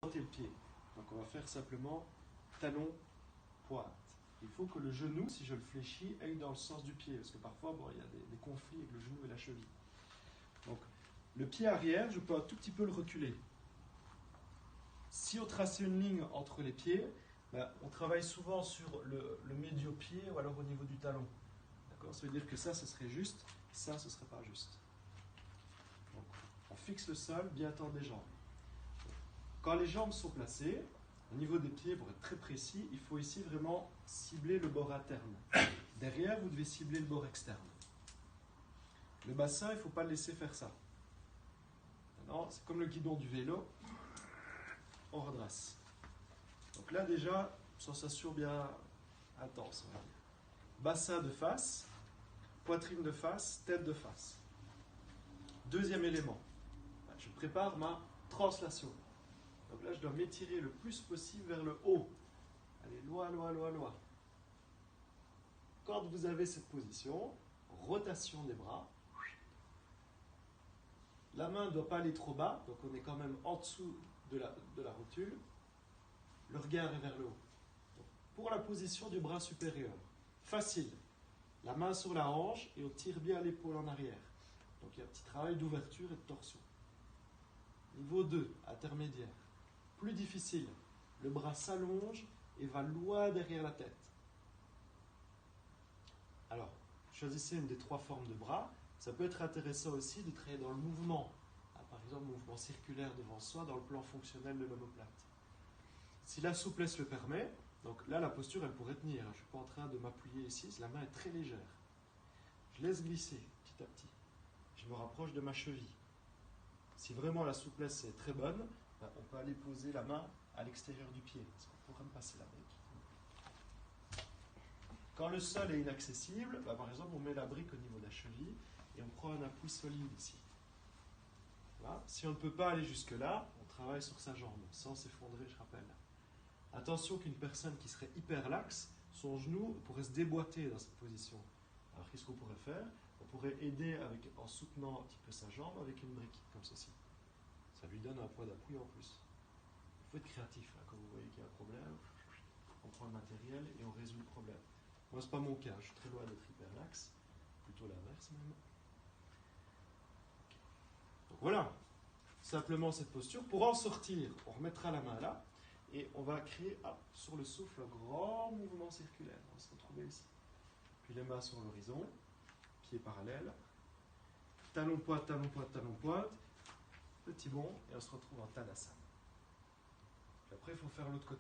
le pied. Donc on va faire simplement talon, pointe. Il faut que le genou, si je le fléchis, aille dans le sens du pied, parce que parfois il y a des conflits avec le genou et la cheville. Donc le pied arrière, je peux un tout petit peu le reculer. Si on trace une ligne entre les pieds, on travaille souvent sur le médio-pied ou alors au niveau du talon. D'accord ? Ça veut dire que ça, ce serait juste, ça, ce ne serait pas juste. Donc, on fixe le sol, bien tendre les jambes. Quand les jambes sont placées, au niveau des pieds, pour être très précis, il faut ici vraiment cibler le bord interne. Derrière, vous devez cibler le bord externe. Le bassin, il ne faut pas le laisser faire ça. Non, c'est comme le guidon du vélo, on redresse. Donc là déjà, sensation bien intense. On va dire. Bassin de face, poitrine de face, tête de face. Deuxième élément, je prépare ma translation. Donc là, je dois m'étirer le plus possible vers le haut. Allez, loin, loin, loin, loin. Quand vous avez cette position, rotation des bras. La main ne doit pas aller trop bas, donc on est quand même en dessous de la rotule. Le regard est vers le haut. Donc, pour la position du bras supérieur, facile. La main sur la hanche et on tire bien l'épaule en arrière. Donc il y a un petit travail d'ouverture et de torsion. Niveau 2, intermédiaire. Plus difficile, le bras s'allonge et va loin derrière la tête. Alors, choisissez une des trois formes de bras. Ça peut être intéressant aussi de travailler dans le mouvement. Par exemple, mouvement circulaire devant soi dans le plan fonctionnel de l'omoplate. Si la souplesse le permet, donc là la posture elle pourrait tenir. Je ne suis pas en train de m'appuyer ici, la main est très légère. Je laisse glisser petit à petit. Je me rapproche de ma cheville. Si vraiment la souplesse est très bonne, on peut aller poser la main à l'extérieur du pied. Parce qu'on pourrait me passer la brique. Quand le sol est inaccessible, par exemple, on met la brique au niveau de la cheville et on prend un appui solide ici. Voilà. Si on ne peut pas aller jusque-là, on travaille sur sa jambe, sans s'effondrer, je rappelle. Attention qu'une personne qui serait hyper laxe, son genou pourrait se déboîter dans cette position. Alors qu'est-ce qu'on pourrait faire ? On pourrait aider en soutenant un petit peu sa jambe avec une brique, comme ceci. Ça lui donne un point d'appui en plus. Il faut être créatif. Quand vous voyez qu'il y a un problème, on prend le matériel et on résout le problème. Moi, ce n'est pas mon cas. Je suis très loin d'être hyper laxe. Plutôt l'inverse même. Donc voilà. Simplement cette posture. Pour en sortir, on remettra la main là. Et on va créer, sur le souffle, un grand mouvement circulaire. On va se retrouver ici. Puis les mains sur l'horizon. Pieds parallèles. Talon pointe, talon pointe, talon pointe. Petit bond. Et on se retrouve en Tadasana. Puis après, il faut faire l'autre côté.